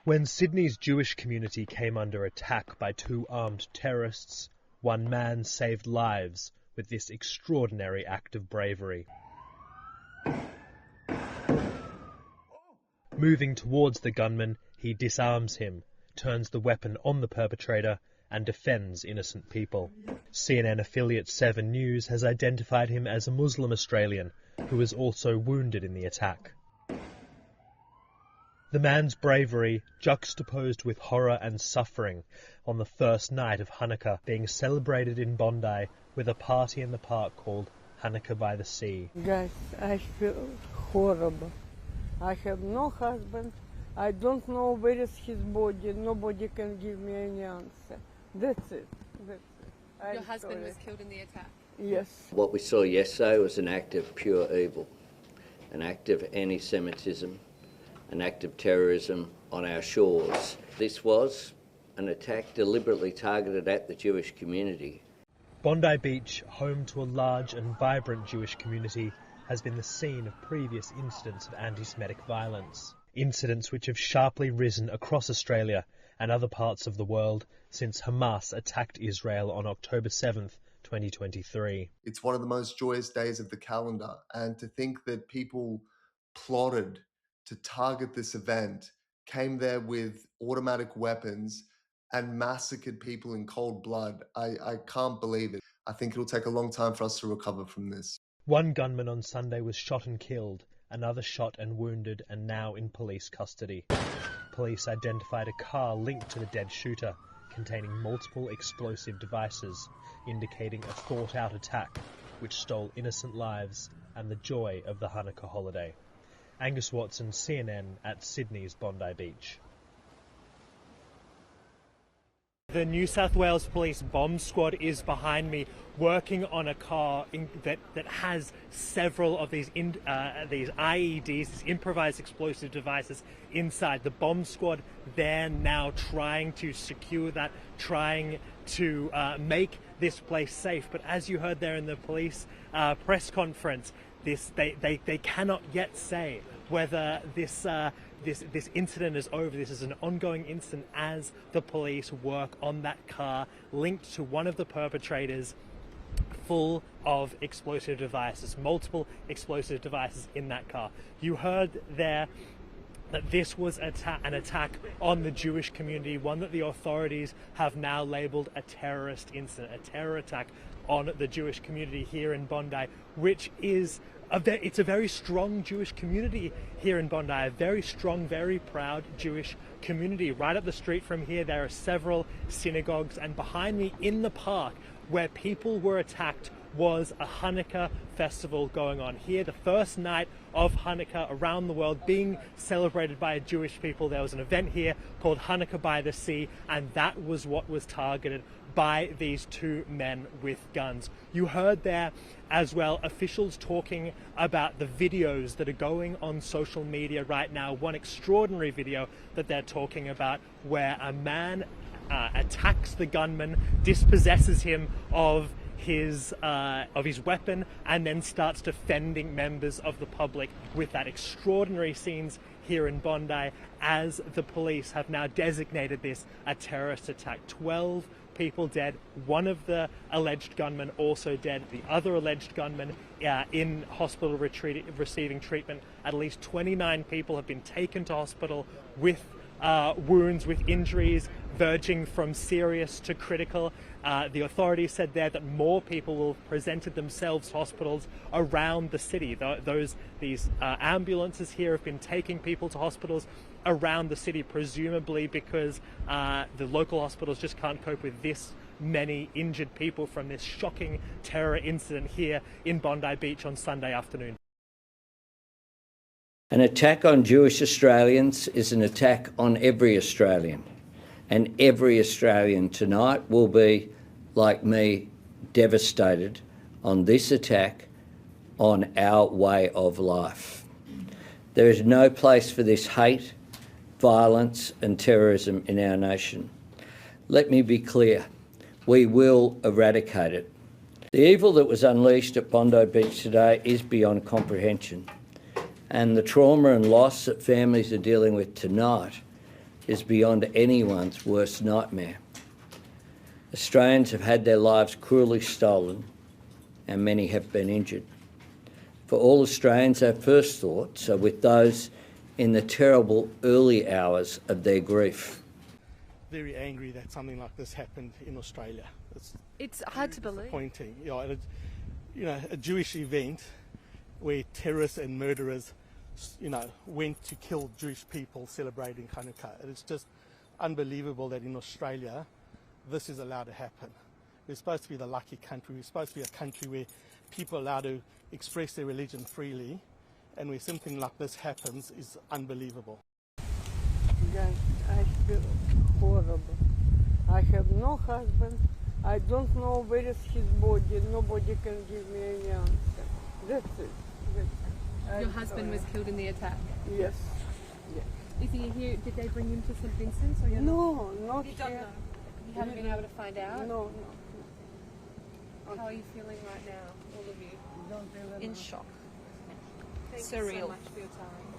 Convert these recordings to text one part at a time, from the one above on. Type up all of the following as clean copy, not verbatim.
When Sydney's Jewish community came under attack by two armed terrorists, one man saved lives with this extraordinary act of bravery. Moving towards the gunman, he disarms him, turns the weapon on the perpetrator, and defends innocent people. CNN affiliate 7 News has identified him as a Muslim Australian who was also wounded in the attack. The man's bravery juxtaposed with horror and suffering on the first night of Hanukkah being celebrated in Bondi with a party in the park called Hanukkah by the Sea. Guys, I feel horrible. I have no husband. I don't know where is his body. Nobody can give me any answer. That's it. Your husband was killed in the attack? Yes. What we saw yesterday was an act of pure evil, an act of anti-Semitism, an act of terrorism on our shores. This was an attack deliberately targeted at the Jewish community. Bondi Beach, home to a large and vibrant Jewish community, has been the scene of previous incidents of anti-Semitic violence. Incidents which have sharply risen across Australia and other parts of the world since Hamas attacked Israel on October 7th, 2023. It's one of the most joyous days of the calendar, and to think that people plotted to target this event, came there with automatic weapons and massacred people in cold blood, I can't believe it. I think it'll take a long time for us to recover from this. One gunman on Sunday was shot and killed, another shot and wounded and now in police custody. Police identified a car linked to the dead shooter, containing multiple explosive devices, indicating a thought-out attack which stole innocent lives and the joy of the Hanukkah holiday. Angus Watson, CNN, at Sydney's Bondi Beach. The New South Wales Police bomb squad is behind me, working on a car that has several of these IEDs, these improvised explosive devices inside. The bomb squad, they're now trying to secure that, trying to make this place safe. But as you heard there in the police press conference, they cannot yet say whether this incident is over. This is an ongoing incident as the police work on that car linked to one of the perpetrators, full of explosive devices, multiple explosive devices in that car. You heard there that this was an attack on the Jewish community, one that the authorities have now labelled a terrorist incident, a terror attack on the Jewish community here in Bondi, which is it's a very strong Jewish community here in Bondi, a very strong, very proud Jewish community. Right up the street from here, there are several synagogues, and behind me in the park where people were attacked was a Hanukkah festival going on here, the first night of Hanukkah around the world being celebrated by Jewish people. There was an event here called Hanukkah by the Sea, and that was what was targeted by these two men with guns. You heard there as well officials talking about the videos that are going on social media right now. One extraordinary video that they're talking about where a man attacks the gunman, dispossesses him of his weapon, and then starts defending members of the public with that. Extraordinary scenes here in Bondi as the police have now designated this a terrorist attack. 12 people dead, one of the alleged gunmen also dead, the other alleged gunman in hospital receiving treatment. At least 29 people have been taken to hospital with wounds, with injuries verging from serious to critical. The authorities said there that more people will have presented themselves to hospitals around the city. These ambulances here have been taking people to hospitals around the city, presumably because the local hospitals just can't cope with this many injured people from this shocking terror incident here in Bondi Beach on Sunday afternoon. An attack on Jewish Australians is an attack on every Australian, and every Australian tonight will be, like me, devastated on this attack on our way of life. There is no place for this hate, violence and terrorism in our nation. Let me be clear, we will eradicate it. The evil that was unleashed at Bondi Beach today is beyond comprehension, and the trauma and loss that families are dealing with tonight is beyond anyone's worst nightmare. Australians have had their lives cruelly stolen and many have been injured. For all Australians, our first thoughts are with those in the terrible early hours of their grief. Very angry that something like this happened in Australia. It's hard to believe. Disappointing. A Jewish event where terrorists and murderers, went to kill Jewish people celebrating Hanukkah. It's just unbelievable that in Australia this is allowed to happen. We're supposed to be the lucky country. We're supposed to be a country where people are allowed to express their religion freely, and where something like this happens is unbelievable. Guys, I feel horrible. I have no husband. I don't know where is his body. Nobody can give me any answer. That's it. Your husband was killed in the attack? Yes. Yes. Is he here? Did they bring him to St Vincent's? Or No, not you don't here. know? You haven't been able to find out? No. How are you feeling right now, all of you? Don't even In know. shock. Thank you so Surreal. much for your time.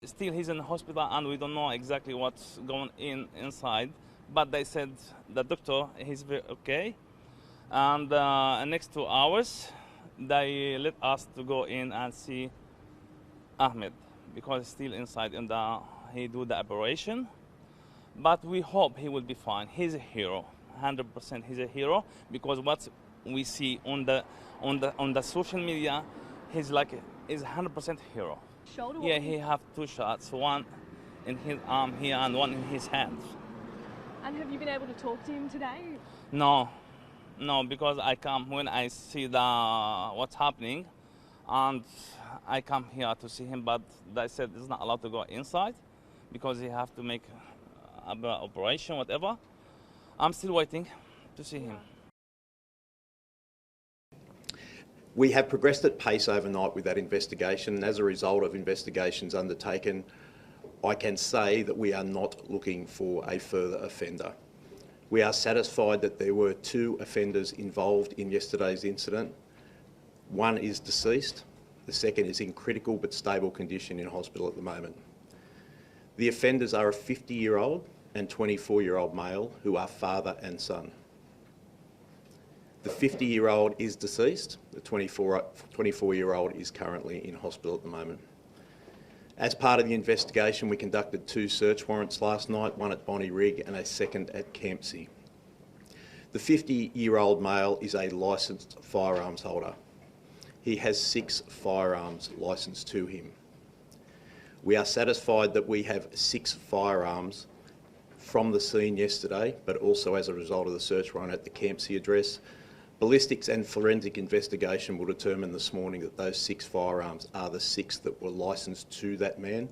Still, he's in the hospital and we don't know exactly what's going inside. But they said the doctor, he's very okay. And next 2 hours, they let us to go in and see Ahmed because he's still inside and he do the operation. But we hope he will be fine. He's a hero, 100%. He's a hero because what we see on the social media, he's 100% hero. Shoulder? Yeah, he have 2 shots, one in his arm here and one in his hand. And have you been able to talk to him today? No, because I come when I see what's happening, and I come here to see him. But they said he's not allowed to go inside because he have to make an operation, whatever. I'm still waiting to see him. We have progressed at pace overnight with that investigation, and as a result of investigations undertaken, I can say that we are not looking for a further offender. We are satisfied that there were 2 offenders involved in yesterday's incident. One is deceased, the second is in critical but stable condition in hospital at the moment. The offenders are a 50-year-old and 24-year-old male who are father and son. The 50-year-old is deceased, the 24-year-old is currently in hospital at the moment. As part of the investigation, we conducted 2 search warrants last night, one at Bondi Rig and a second at Campsie. The 50-year-old male is a licensed firearms holder. He has 6 firearms licensed to him. We are satisfied that we have 6 firearms from the scene yesterday, but also as a result of the search warrant at the Campsie address. Ballistics and forensic investigation will determine this morning that those 6 firearms are the 6 that were licensed to that man,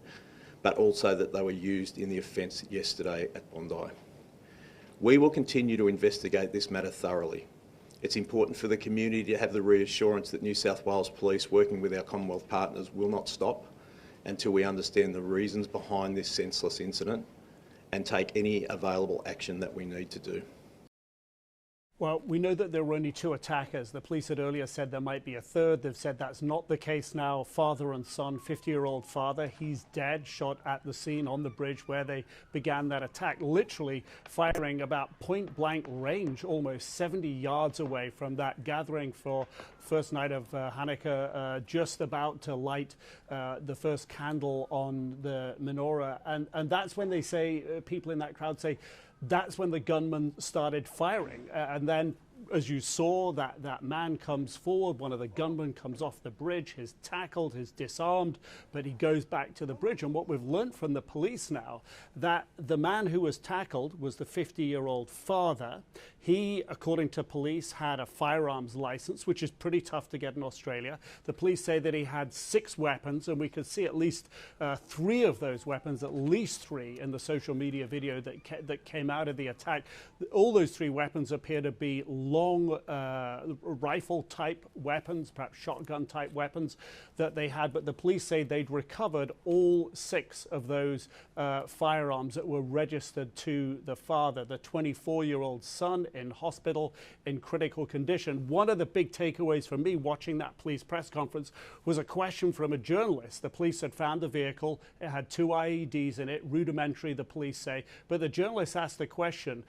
but also that they were used in the offence yesterday at Bondi. We will continue to investigate this matter thoroughly. It's important for the community to have the reassurance that New South Wales Police, working with our Commonwealth partners, will not stop until we understand the reasons behind this senseless incident and take any available action that we need to do. Well, we know that there were only 2 attackers. The police had earlier said there might be a third. They've said that's not the case now. Father and son, 50-year-old father, he's dead, shot at the scene on the bridge where they began that attack, literally firing about point-blank range, almost 70 yards away from that gathering for first night of Hanukkah, just about to light the first candle on the menorah. And that's when they say, people in that crowd say, that's when the gunman started firing. And then, as you saw, that man comes forward, one of the gunmen comes off the bridge, he's tackled, he's disarmed, but he goes back to the bridge. And what we've learned from the police now, that the man who was tackled was the 50-year-old father. He, according to police, had a firearms license, which is pretty tough to get in Australia. The police say that he had 6 weapons, and we could see at least 3 of those weapons, at least 3, in the social media video that came out of the attack. All those 3 weapons appear to be long rifle-type weapons, perhaps shotgun-type weapons that they had, but the police say they'd recovered all 6 of those firearms that were registered to the father, the 24-year-old son in hospital in critical condition. One of the big takeaways for me watching that police press conference was a question from a journalist. The police had found the vehicle. It had 2 IEDs in it, rudimentary, the police say, but the journalist asked the question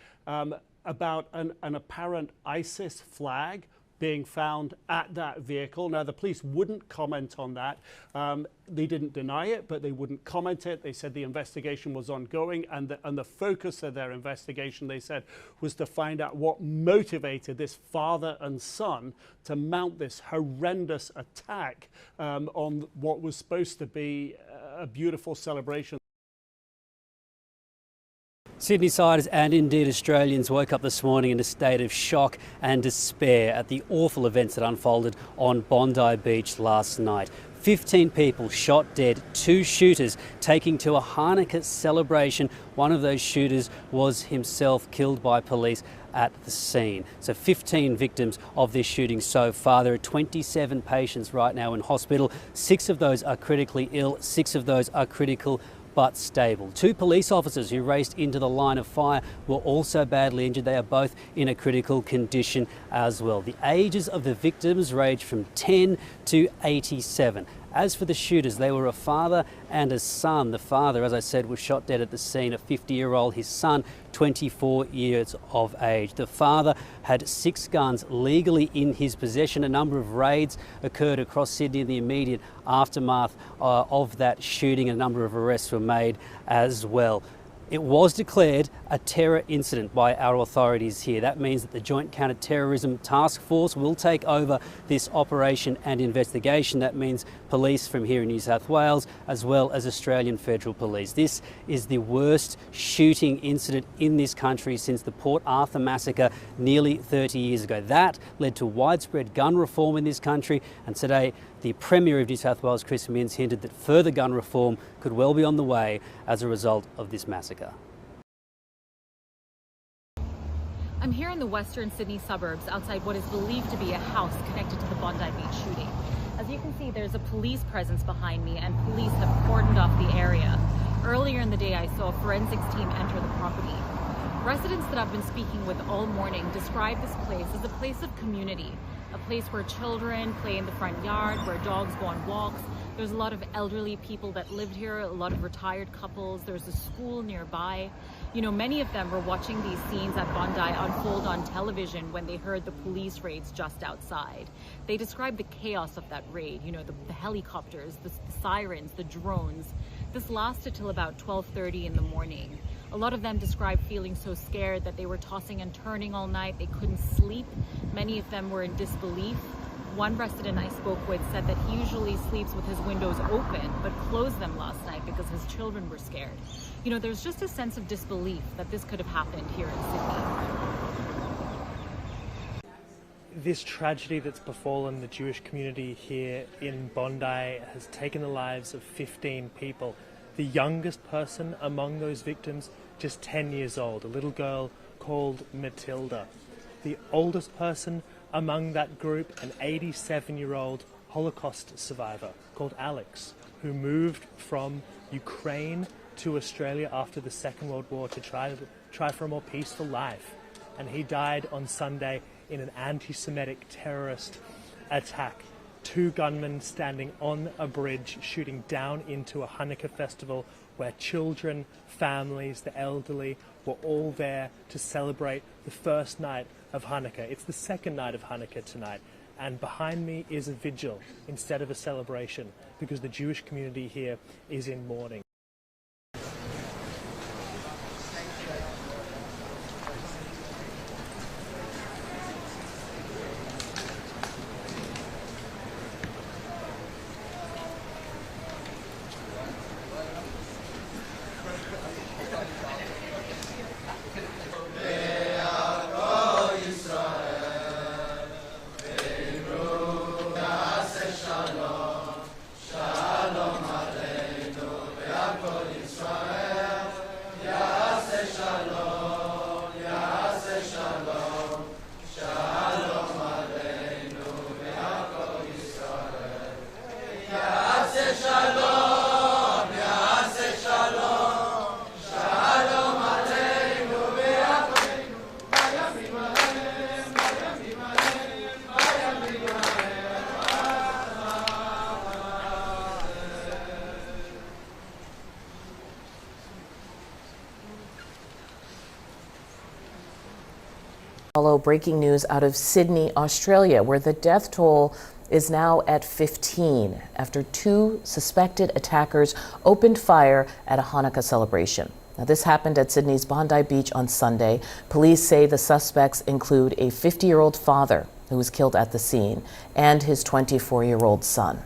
about an apparent ISIS flag being found at that vehicle. Now, the police wouldn't comment on that. They didn't deny it, but they wouldn't comment it. They said the investigation was ongoing, and the focus of their investigation, they said, was to find out what motivated this father and son to mount this horrendous attack on what was supposed to be a beautiful celebration. Sydney-siders and indeed Australians woke up this morning in a state of shock and despair at the awful events that unfolded on Bondi Beach last night. 15 people shot dead, 2 shooters taking to a Hanukkah celebration. One of those shooters was himself killed by police at the scene. So 15 victims of this shooting so far. There are 27 patients right now in hospital. 6 of those are critically ill, 6 of those are critical but stable. 2 police officers who raced into the line of fire were also badly injured. They are both in a critical condition as well. The ages of the victims range from 10 to 87. As for the shooters, they were a father and a son. The father, as I said, was shot dead at the scene, a 50-year-old. His son, 24 years of age. The father had 6 guns legally in his possession. A number of raids occurred across Sydney in the immediate aftermath of that shooting. A number of arrests were made as well. It was declared a terror incident by our authorities here. That means that the Joint Counter-Terrorism Task Force will take over this operation and investigation. That means police from here in New South Wales as well as Australian Federal Police. This is the worst shooting incident in this country since the Port Arthur massacre nearly 30 years ago. That led to widespread gun reform in this country, and today the Premier of New South Wales, Chris Minns, hinted that further gun reform could well be on the way as a result of this massacre. I'm here in the western Sydney suburbs outside what is believed to be a house connected to the Bondi Beach shooting. As you can see, there's a police presence behind me, and police have cordoned off the area. Earlier in the day, I saw a forensics team enter the property. Residents that I've been speaking with all morning describe this place as a place of community, a place where children play in the front yard, where dogs go on walks. There's a lot of elderly people that lived here, a lot of retired couples. There's a school nearby. You know, many of them were watching these scenes at Bondi unfold on television when they heard the police raids just outside. They described the chaos of that raid, you know, the helicopters, the sirens, the drones. This lasted till about 12:30 in the morning. A lot of them described feeling so scared that they were tossing and turning all night. They couldn't sleep. Many of them were in disbelief. One resident I spoke with said that he usually sleeps with his windows open, but closed them last night because his children were scared. You know, there's just a sense of disbelief that this could have happened here in Sydney. This tragedy that's befallen the Jewish community here in Bondi has taken the lives of 15 people. The youngest person among those victims, just 10 years old, a little girl called Matilda. The oldest person among that group, an 87-year-old Holocaust survivor called Alex, who moved from Ukraine to Australia after the Second World War to try for a more peaceful life. And he died on Sunday in an anti-Semitic terrorist attack. 2 gunmen standing on a bridge shooting down into a Hanukkah festival where children, families, the elderly were all there to celebrate the first night of Hanukkah. It's the second night of Hanukkah tonight, and behind me is a vigil instead of a celebration because the Jewish community here is in mourning. follow breaking news out of Sydney, Australia, where the death toll is now at 15 after 2 suspected attackers opened fire at a Hanukkah celebration. Now, this happened at Sydney's Bondi Beach on Sunday. Police say the suspects include a 50-year-old father who was killed at the scene and his 24-year-old son.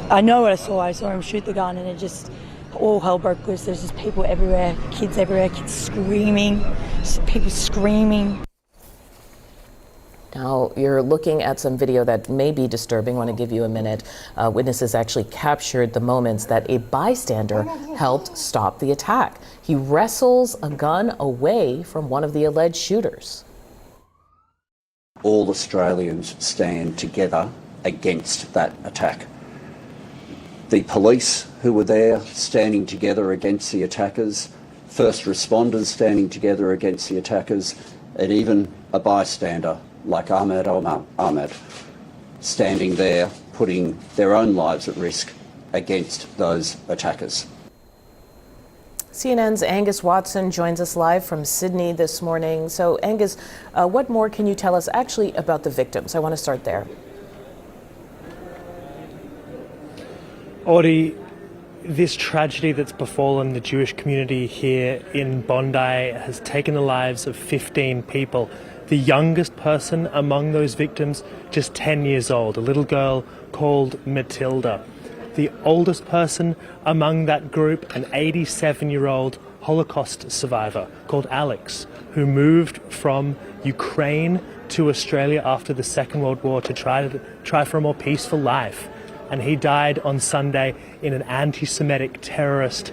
I know what I saw him shoot the gun, and it just, all hell broke loose. There's just people everywhere, kids screaming, people screaming. Now, you're looking at some video that may be disturbing. I want to give you a minute. Witnesses actually captured the moments that a bystander helped stop the attack. He wrestles a gun away from one of the alleged shooters. All Australians stand together against that attack. The police who were there standing together against the attackers, first responders standing together against the attackers, and even a bystander like Ahmed standing there, putting their own lives at risk against those attackers. CNN's Angus Watson joins us live from Sydney this morning. So, Angus, what more can you tell us actually about the victims? I want to start there. Audie, this tragedy that's befallen the Jewish community here in Bondi has taken the lives of 15 people. The youngest person among those victims, just 10 years old, a little girl called Matilda. The oldest person among that group, an 87-year-old Holocaust survivor called Alex, who moved from Ukraine to Australia after the Second World War to try for a more peaceful life. And he died on Sunday in an anti-Semitic terrorist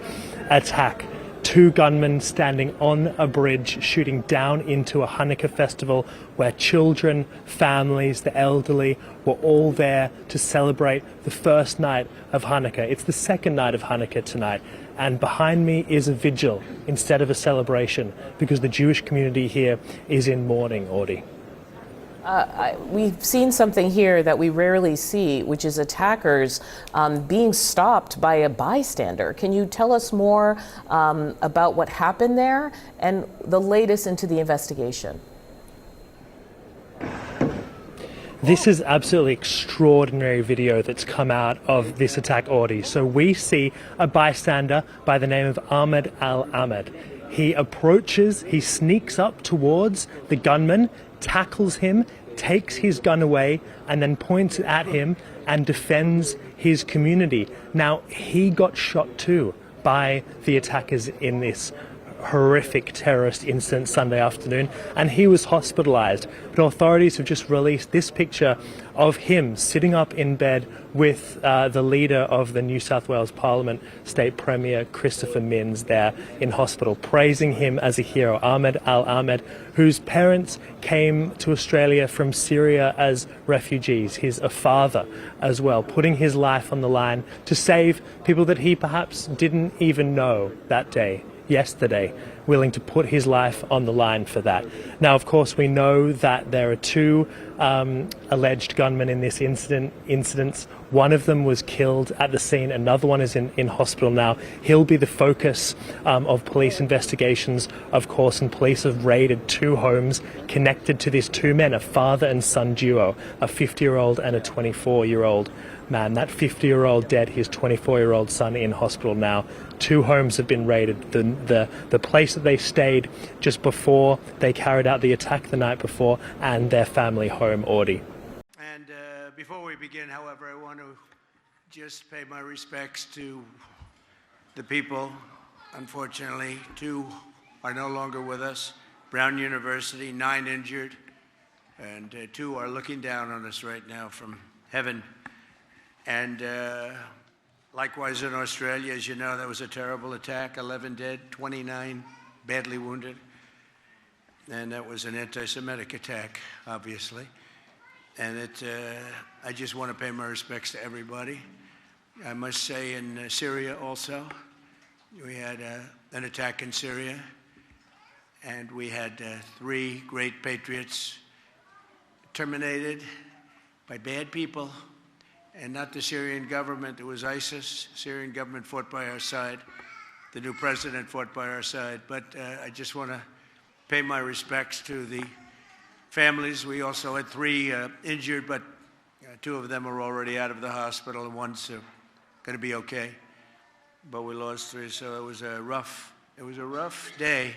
attack. 2 gunmen standing on a bridge shooting down into a Hanukkah festival where children, families, the elderly were all there to celebrate the first night of Hanukkah. It's the second night of Hanukkah tonight, and behind me is a vigil instead of a celebration because the Jewish community here is in mourning, Audie. We've seen something here that we rarely see, which is attackers being stopped by a bystander. Can you tell us more about what happened there and the latest into the investigation? This is absolutely extraordinary video that's come out of this attack, Audie. So we see a bystander by the name of Ahmed Al-Ahmed. He approaches, he sneaks up towards the gunman, tackles him, takes his gun away, and then points it at him and defends his community. Now, he got shot too by the attackers in this horrific terrorist incident Sunday afternoon, and he was hospitalized. But authorities have just released this picture of him sitting up in bed with the leader of the New South Wales Parliament, State Premier Christopher Minns, there in hospital, praising him as a hero. Ahmed Al-Ahmed, whose parents came to Australia from Syria as refugees. He's a father as well, putting his life on the line to save people that he perhaps didn't even know that day. Yesterday, willing to put his life on the line for that. Now, of course, we know that there are 2 alleged gunmen in this incidents. One of them was killed at the scene. Another one is in hospital now. He'll be the focus of police investigations, of course, and police have raided 2 homes connected to these 2 men, a father and son duo, a 50-year-old and a 24-year-old man. That 50-year-old dead, his 24-year-old son in hospital now. 2 homes have been raided. The place that they stayed just before they carried out the attack the night before, and their family home, Audie. And before we begin, however, I want to just pay my respects to the people. Unfortunately, 2 are no longer with us. Brown University, 9 injured, and 2 are looking down on us right now from heaven. And likewise in Australia, as you know, that was a terrible attack, 11 dead, 29 badly wounded. And that was an anti-Semitic attack, obviously. And I just want to pay my respects to everybody. I must say in Syria also, we had an attack in Syria, and we had 3 great patriots terminated by bad people. And not the Syrian government, it was ISIS. Syrian government fought by our side. The new president fought by our side. But I just want to pay my respects to the families. We also had 3 injured, but 2 of them are already out of the hospital, and one's going to be okay. But we lost 3, so it was a rough day.